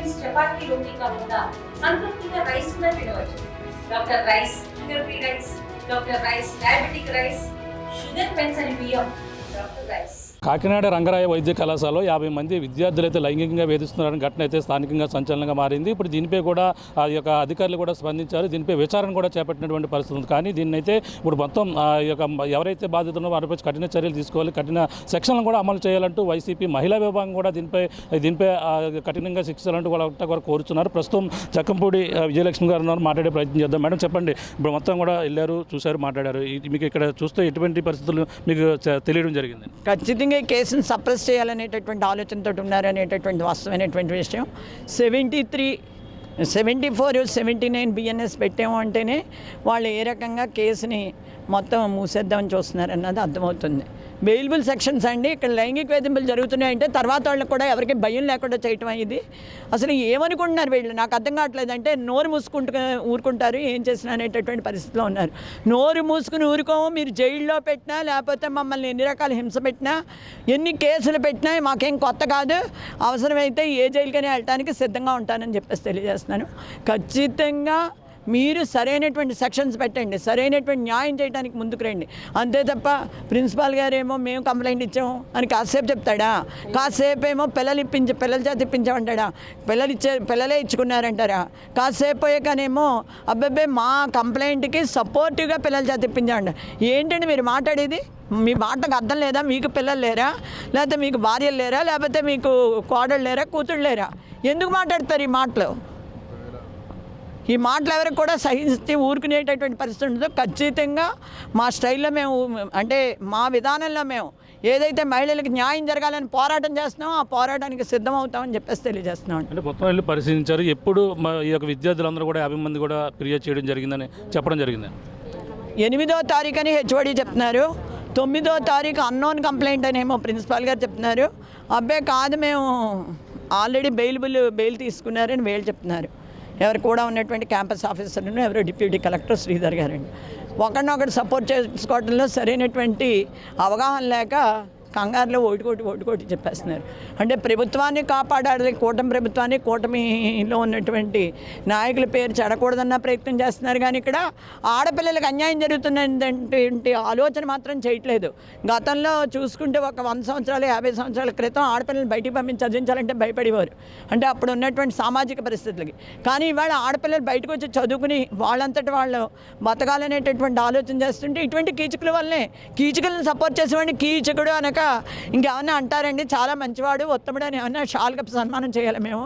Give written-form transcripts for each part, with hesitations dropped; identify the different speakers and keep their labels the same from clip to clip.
Speaker 1: Patients chapati రోటీ కాకుండా సంతృప్తిగా rice కూడా తినవచ్చు. Doctor rice, sugar free rice, doctor rice, diabetic rice, sugar పెన్సని బియ్యం, డాక్టర్ రైస్.
Speaker 2: కాకినాడ రంగరాయ వైద్య కళాశాలలో 50 మంది విద్యార్థులు అయితే లైంగికంగా వేధిస్తున్నారని ఘటన అయితే స్థానికంగా సంచలనంగా మారింది. ఇప్పుడు దీనిపై కూడా ఆ యొక్క అధికారులు కూడా స్పందించారు. దీనిపై విచారణ కూడా చేపట్టినటువంటి పరిస్థితి ఉంది. కానీ దీన్ని అయితే ఇప్పుడు మొత్తం ఎవరైతే బాధితున్నారో వారిపై కఠిన చర్యలు తీసుకోవాలి, కఠిన సెక్షన్లను కూడా అమలు చేయాలంటూ వైసీపీ మహిళా విభాగం కూడా దీనిపై కఠినంగా శిక్షించాలంటూ కూడా కోరుతున్నారు. ప్రస్తుతం చక్కంపూడి విజయలక్ష్మి గారు ఉన్నారు, మాట్లాడే ప్రయత్నం చేద్దాం. మేడం చెప్పండి, ఇప్పుడు మొత్తం కూడా వెళ్ళారు, చూశారు, మాట్లాడారు. మీకు ఇక్కడ చూస్తే ఎటువంటి పరిస్థితులు మీకు తెలియడం జరిగింది?
Speaker 3: ఖచ్చితంగా ఈ కేసును సప్రెస్ చేయాలనేటటువంటి ఆలోచనతో ఉన్నారనేటటువంటి వాస్తవమైనటువంటి విషయం. 73, 74, 79 బిఎన్ఎస్ పెట్టాము అంటేనే వాళ్ళు ఏ రకంగా కేసుని మొత్తం మూసేద్దామని చూస్తున్నారు అన్నది అర్థమవుతుంది. బెయిలబుల్ సెక్షన్స్ అండి, ఇక్కడ లైంగిక వేధింపులు జరుగుతున్నాయంటే తర్వాత వాళ్ళకి కూడా ఎవరికి భయం లేకుండా చేయటం ఇది. అసలు ఏమనుకుంటున్నారు వీళ్ళు, నాకు అర్థం కావట్లేదు. అంటే నోరు ఊరుకుంటారు ఏం చేసినా అనేటటువంటి పరిస్థితిలో ఉన్నారు. నోరు మూసుకుని ఊరుకోము, మీరు జైల్లో పెట్టినా లేకపోతే మమ్మల్ని ఎన్ని రకాల హింస పెట్టినా, ఎన్ని కేసులు పెట్టినా మాకేం కొత్త కాదు. అవసరమైతే ఏ జైలుకైనా వెళ్ళటానికి సిద్ధంగా ఉంటానని చెప్పేసి తెలియజేస్తున్నాను. ఖచ్చితంగా మీరు సరైనటువంటి సెక్షన్స్ పెట్టండి, సరైనటువంటి న్యాయం చేయడానికి ముందుకు రండి. అంతే తప్ప ప్రిన్సిపాల్ గారేమో మేము కంప్లైంట్ ఇచ్చాము అని కాసేపు చెప్తాడా, కాసేపు ఏమో పిల్లల చేత ఇప్పించామంటాడా, పిల్లలే ఇచ్చుకున్నారంటారా, కాసేపు అయ్యాకనేమో అబ్బాయి మా కంప్లైంట్కి సపోర్టివ్గా పిల్లల చేత ఇప్పించామంట. ఏంటండి మీరు మాట్లాడేది? మీ మాటకు అర్థం లేదా? మీకు పిల్లలు లేరా, లేకపోతే మీకు భార్యలు లేరా, లేకపోతే మీకు కోడళ్ళు లేరా, కూతుళ్ళు లేరా? ఎందుకు మాట్లాడతారు ఈ మాటలు? ఈ మాటలు ఎవరికి కూడా సహించి ఊరుకునేటటువంటి పరిస్థితి ఉండదు. ఖచ్చితంగా మా స్టైల్లో మేము, అంటే మా విధానంలో మేము ఏదైతే మహిళలకు న్యాయం జరగాలని పోరాటం చేస్తున్నామో ఆ పోరాటానికి సిద్ధం అవుతామని చెప్పేసి తెలియజేస్తున్నాం.
Speaker 2: అంటే మొత్తం వెళ్ళి పరిశీలించారు. ఎప్పుడు ఈ యొక్క విద్యార్థులందరూ కూడా 50 మంది కూడా ఫిర్యాదు చేయడం జరిగిందని చెప్పడం జరిగింది.
Speaker 3: 8వ తారీఖు అని హెచ్ఓడి చెప్తున్నారు, 9వ తారీఖు అన్నోన్ కంప్లైంట్ అనేమో ప్రిన్సిపాల్ గారు చెప్తున్నారు. అబ్బాయి కాదు, మేము ఆల్రెడీ బెయిల్ తీసుకున్నారని వీళ్ళు చెప్తున్నారు. ఎవరు కూడా ఉన్నటువంటి క్యాంపస్ ఆఫీసర్ను, ఎవరో డిప్యూటీ కలెక్టర్ శ్రీధర్ గారండి. ఒకరినొకరు సపోర్ట్ చేసుకోవడంలో సరైనటువంటి అవగాహన లేక కంగారులో ఓటుకోటి చెప్పేస్తున్నారు. అంటే ప్రభుత్వాన్ని కాపాడాలి, కూటమిలో ఉన్నటువంటి నాయకుల పేరు చెడకూడదన్న ప్రయత్నం చేస్తున్నారు. కానీ ఇక్కడ ఆడపిల్లలకు అన్యాయం జరుగుతున్నటువంటి ఆలోచన మాత్రం చేయట్లేదు. గతంలో చూసుకుంటే ఒక 100 సంవత్సరాలు 50 సంవత్సరాల క్రితం ఆడపిల్లలు బయటికి పంపించి చదివించాలంటే భయపడేవారు, అంటే అప్పుడు ఉన్నటువంటి సామాజిక పరిస్థితులకి. కానీ ఇవాళ ఆడపిల్లలు బయటకు వచ్చి చదువుకుని వాళ్ళంతటి వాళ్ళు బతకాలనేటటువంటి ఆలోచన చేస్తుంటే ఇటువంటి కీచకుల వల్లనే, కీచకులను సపోర్ట్ చేసేవాడిని కీచకుడు అనక ఇంకేమన్నా అంటారండి? చాలా మంచివాడు, ఉత్తముడు అని ఏమన్నా షాల్గా సన్మానం చేయాలి మేము.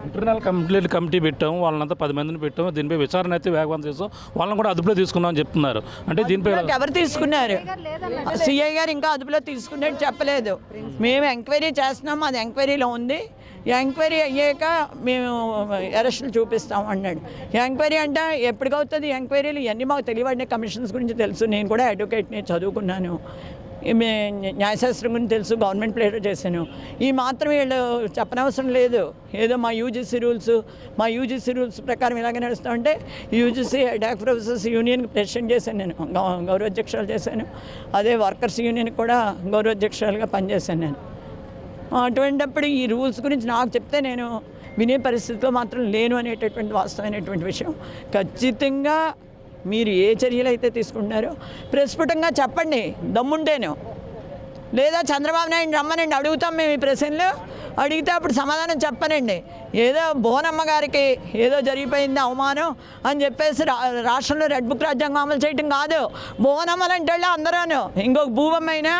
Speaker 2: ఇంటర్నల్ కంప్లైంట్ కమిటీ పెట్టాము, వాళ్ళంతా 10 మందిని పెట్టాము. దీనిపై విచారణ అయితే వేగవంతం చేస్తాం, వాళ్ళని కూడా అదుపులో తీసుకున్నామని చెప్తున్నారు. అంటే దీనిపై
Speaker 3: ఎవరు తీసుకున్నారు? సిఐ గారు ఇంకా అదుపులో తీసుకున్నట్టు చెప్పలేదు. మేము ఎంక్వైరీ చేస్తున్నాము, అది ఎంక్వైరీలో ఉంది. ఎంక్వైరీ అయ్యాక మేము అరెస్టులు చూపిస్తాం అన్నాడు. ఎంక్వైరీ అంటే ఎప్పటికవుతుంది ఎంక్వైరీలు? ఇవన్నీ మాకు తెలియబడిన కమిషన్స్ గురించి తెలుసు. నేను కూడా అడ్వకేట్ని, చదువుకున్నాను, న్యాయశాస్త్రం గురించి తెలుసు, గవర్నమెంట్ ప్లేటర్ చేశాను. ఈ మాత్రం వీళ్ళు చెప్పనవసరం లేదు. ఏదో మా యూజీసీ రూల్స్ ప్రకారం ఇలాగే నడుస్తామంటే యూజీసీ డాక్ ప్రొఫెసర్స్ యూనియన్కి ప్రెసిడెంట్ చేశాను, నేను గౌరవాధ్యక్షురాలు చేశాను. అదే వర్కర్స్ యూనియన్కి కూడా గౌరవాధ్యక్షురాలుగా పనిచేశాను నేను. అటువంటిప్పుడు ఈ రూల్స్ గురించి నాకు చెప్తే నేను వినే పరిస్థితిలో మాత్రం లేను అనేటటువంటి వాస్తవమైనటువంటి విషయం. ఖచ్చితంగా మీరు ఏ చర్యలు అయితే తీసుకుంటున్నారో ప్రస్ఫుటంగా చెప్పండి, దమ్ముంటేను. లేదా చంద్రబాబు నాయుడు రమ్మనండి, అడుగుతాం మేము ఈ ప్రశ్నలు. అడిగితే అప్పుడు సమాధానం చెప్పనండి. ఏదో భువనమ్మ గారికి ఏదో జరిగిపోయింది అవమానం అని చెప్పేసి రాష్ట్రంలో రెడ్ బుక్ రాజ్యాంగం అమలు చేయటం కాదు. భువనమ్మలు అంటే అందరూ, ఇంకొక భూవమ్మైనా,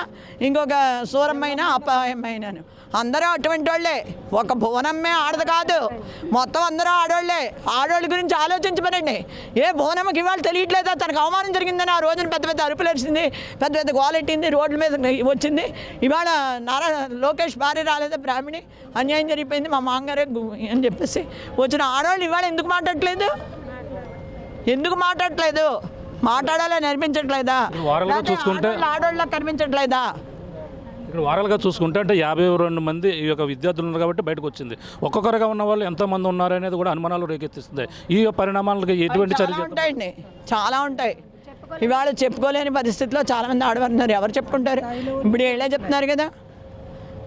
Speaker 3: ఇంకొక సూరమ్మైనా, అపాయమైనాను అందరూ అటువంటి వాళ్ళే. ఒక భువనమ్మే ఆడదు కాదు, మొత్తం అందరూ ఆడవాళ్ళే. ఆడవాళ్ళ గురించి ఆలోచించమనండి. ఏ భువనమ్మకి ఇవాళ తెలియట్లేదా తనకు అవమానం జరిగిందని? ఆ రోజున పెద్ద పెద్ద అరుపులు వేసింది, పెద్ద పెద్ద గోలెట్టింది, రోడ్ల మీద వచ్చింది. ఇవాళ లోకేష్ భార్య రాలేదా బ్రాహ్మణి, అన్యాయం జరిగిపోయింది మా మామగారే అని చెప్పేసి వచ్చిన ఆడవాళ్ళు ఇవాళ ఎందుకు మాట్లాడట్లేదు? మాట్లాడాలని అనిపించట్లేదా? ఆడవాళ్ళకి కనిపించట్లేదా?
Speaker 2: ఇక్కడ వారాలుగా చూసుకుంటే అంటే 52 మంది ఈ యొక్క విద్యార్థులు ఉన్నారు కాబట్టి బయటకు వచ్చింది. ఒక్కొక్కరుగా ఉన్న వాళ్ళు ఎంతమంది ఉన్నారు అనేది కూడా అనుమానాలు రేకెత్తిస్తుంది. ఈ పరిణామాలకు ఎటువంటి చర్యలు
Speaker 3: ఉంటాయండి? చాలా ఉంటాయి. ఇవాళ చెప్పుకోలేని పరిస్థితిలో చాలామంది ఆడవారు ఉన్నారు. ఎవరు చెప్పుకుంటారు? ఇప్పుడు వీళ్ళే చెప్తున్నారు కదా,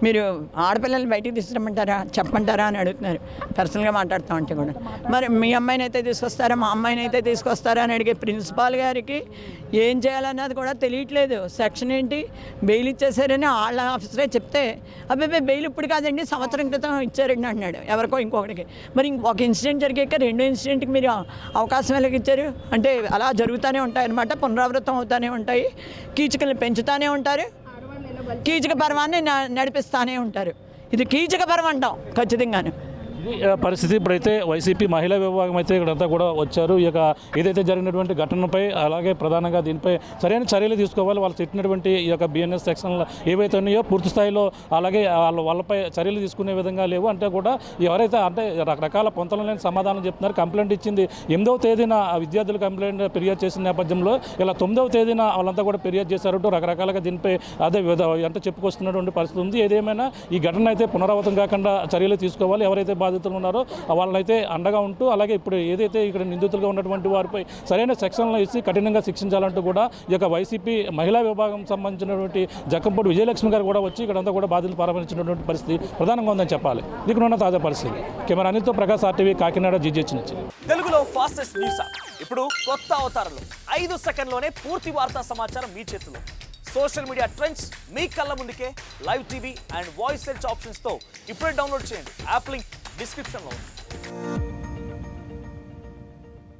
Speaker 3: మీరు ఆడపిల్లలు బయటికి తీసుకురమ్మంటారా చెప్పమంటారా అని అడుగుతున్నారు పర్సనల్గా మాట్లాడుతూ ఉంటే కూడా. మరి మీ అమ్మాయిని అయితే తీసుకొస్తారా మా అమ్మాయిని అయితే తీసుకొస్తారా అని అడిగే ప్రిన్సిపాల్ గారికి ఏం చేయాలన్నది కూడా తెలియట్లేదు. సెక్షన్ ఏంటి బెయిల్ ఇచ్చేసారని వాళ్ళ ఆఫీసరే చెప్తే అబ్బాయి బెయిల్ ఇప్పుడు కాదండి సంవత్సరం క్రితం ఇచ్చారండి అన్నాడు ఎవరికో ఇంకొకటికి. మరి ఇంకొక ఇన్సిడెంట్ జరిగాక రెండో ఇన్సిడెంట్కి మీరు అవకాశం ఎలాగ ఇచ్చారు అంటే అలా జరుగుతూనే ఉంటాయి అన్నమాట, పునరావృతం అవుతూనే ఉంటాయి, కీచుకల్ని పెంచుతూనే ఉంటారు, కీచక పర్వాన్ని నడిపిస్తూనే ఉంటారు. ఇది కీచక పర్వం అంటాం ఖచ్చితంగాను.
Speaker 2: ఇది పరిస్థితి. ఇప్పుడైతే వైసీపీ మహిళా విభాగం అయితే ఇక్కడంతా కూడా వచ్చారు. ఈ యొక్క ఏదైతే జరిగినటువంటి ఘటనపై అలాగే ప్రధానంగా దీనిపై సరైన చర్యలు తీసుకోవాలి. వాళ్ళు చెప్పినటువంటి ఈ యొక్క బిఎన్ఎస్ సెక్షన్లు ఏవైతే ఉన్నాయో పూర్తి స్థాయిలో అలాగే వాళ్ళపై చర్యలు తీసుకునే విధంగా లేవు అంటే కూడా ఎవరైతే అంటే రకరకాల పొంతలు లేని సమాధానం చెప్తున్నారు. కంప్లైంట్ ఇచ్చింది 8వ తేదీన విద్యార్థులు కంప్లైంట్ ఫిర్యాదు చేసిన నేపథ్యంలో ఇలా 9వ తేదీన వాళ్ళంతా కూడా ఫిర్యాదు చేశారంటూ రకరకాలుగా దీనిపై అదే అంటే చెప్పుకొస్తున్నటువంటి పరిస్థితి ఉంది. ఏదేమైనా ఈ ఘటన అయితే పునరావృతం కాకుండా చర్యలు తీసుకోవాలి. ఎవరైతే బాధితులు ఉన్నారో వాళ్ళనైతే అండగా ఉంటూ అలాగే ఇప్పుడు ఏదైతే ఇక్కడ నిందితులుగా ఉన్నటువంటి వారిపై సరైన సెక్షన్లు ఇచ్చి కఠినంగా శిక్షించాలంటూ కూడా ఈ యొక్క వైసీపీ మహిళా విభాగం సంబంధించినటువంటి జక్కంపూడి విజయలక్ష్మి గారు కూడా వచ్చి ఇక్కడంతా కూడా బాధితులు పరామర్శించినటువంటి పరిస్థితి ప్రధానంగా ఉందని చెప్పాలి. ఇక్కడ ఉన్న తాజా పరిస్థితి. కెమెరా అనిల్తో ప్రకాష్, RTV, కాకినాడ, GGH నుంచి.
Speaker 4: తెలుగులో ఫాస్టెస్ట్ న్యూస్ ఇప్పుడు కొత్త అవతారంలో 5 సెకండ్లోనే పూర్తి వార్తా సమాచారం మీ చేతిలో. సోషల్ మీడియా ట్రెండ్స్ మీ కళ్ళ ముందుకే live TV and voice search ఆప్షన్స్తో ఇప్పుడే డౌన్లోడ్ చేయండి. యాప్ లింక్ డిస్క్రిప్షన్లో ఉంది.